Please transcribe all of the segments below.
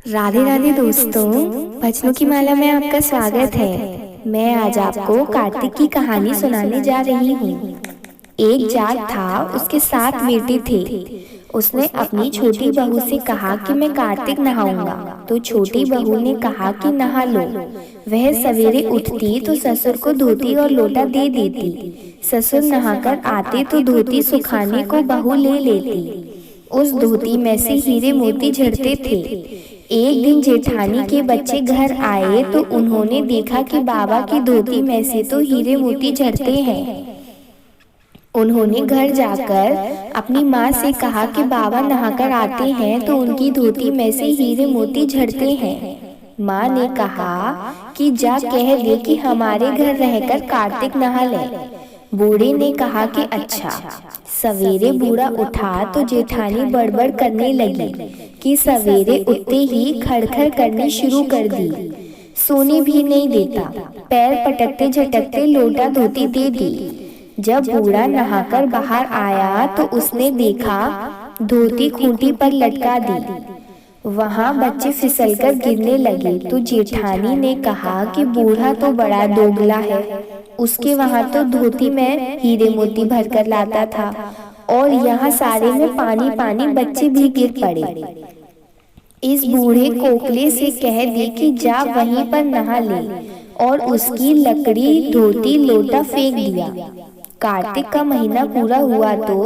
राधे राधे दोस्तों, भजनों की माला में आपका स्वागत है। मैं आज आपको कार्तिक की कहानी सुनाने जा रही हूँ। एक जाट था, उसके 7 बेटे थे। उसने अपनी छोटी बहू से कहा कि मैं कार्तिक नहाऊंगा, तो छोटी बहू ने कहा कि नहा लो। वह सवेरे उठती तो ससुर को धोती और लोटा दे देती। ससुर नहाकर आते तो धोती सुखाने को बहू ले लेती। उस धोती में से हीरे मोती झड़ते थे। एक दिन जेठानी के बच्चे घर आए तो उन्होंने देखा कि बाबा की धोती में से तो हीरे मोती झड़ते हैं। उन्होंने घर जाकर अपनी माँ से कहा कि बाबा नहाकर आते हैं तो उनकी धोती में से हीरे मोती झड़ते हैं। माँ ने कहा कि जा कह दे कि हमारे घर रहकर कार्तिक नहा ले। बूढ़े ने कहा कि अच्छा। सवेरे बूढ़ा उठा तो जेठानी बड़बड़ करने लगी कि सवेरे उठते ही खड़खड़ करनी शुरू कर दी। सोने भी नहीं देता, पैर पटकते झटकते लोटा धोती दे दी। जब बूढ़ा नहाकर बाहर आया तो उसने देखा धोती खूंटी पर लटका दी। वहां बच्चे फिसलकर गिरने लगे तो जेठानी ने कहा कि बूढ़ा तो बड़ा दोगला है, उसके वहां तो धोती में हीरे मोती भरकर लाता था और यहाँ सारे में पानी पानी बच्चे भी गिर पड़े। इस बूढ़े कोकले से कह दी कि जा वहीं पर नहा ले, और उसकी लकड़ी धोती लोटा फेंक दिया। कार्तिक का महीना पूरा हुआ तो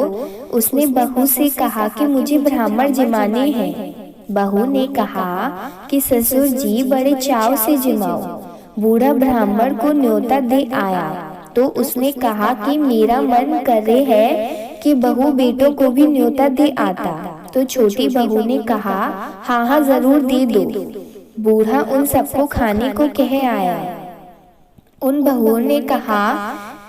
उसने बहू से कहा कि मुझे ब्राह्मण जिमाने हैं। बहू ने कहा कि ससुर जी बड़े चाव से जिमाओ। बूढ़ा ब्राह्मण को न्योता दे आया तो उसने कहा कि मेरा मन कर रहे है कि बहू बेटों को भी न्योता दे आता। तो छोटी बहू ने कहा हाँ हाँ जरूर दे दो। बूढ़ा उन सबको खाने को कह आया। उन बहुओं ने कहा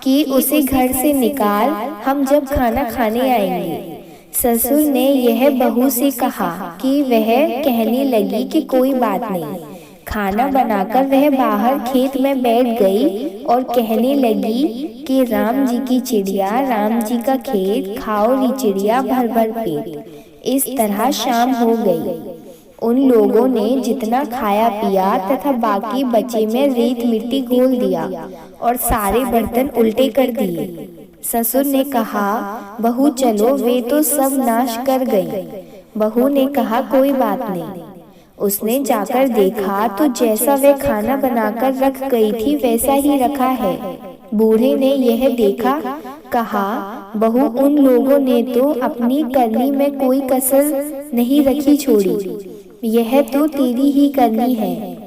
कि उसे घर से निकाल, हम जब खाना खाने आएंगे। ससुर ने यह बहू से कहा कि वह कहने लगी कि कोई बात नहीं। खाना बनाकर वह बाहर खेत में बैठ गई और कहने लगी कि राम जी की चिड़िया, राम जी का खेत, खाओ री चिड़िया भर भर पेट। इस तरह शाम हो गई। उन लोगों ने जितना खाया पिया तथा बाकी बचे में रेत मिट्टी घोल दिया और सारे बर्तन उल्टे कर दिए। ससुर ने कहा बहू चलो, वे तो सब नाश कर गई। बहू ने कहा कोई बात नहीं। उसने जाकर देखा तो जैसा वह खाना बनाकर रख गई थी वैसा ही रखा है। बूढ़े ने यह देखा, कहा बहू उन लोगों ने तो अपनी करनी में कोई कसर नहीं रखी छोड़ी। यह तो तेरी ही करनी है,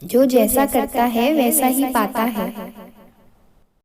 जो जैसा करता है वैसा ही पाता है।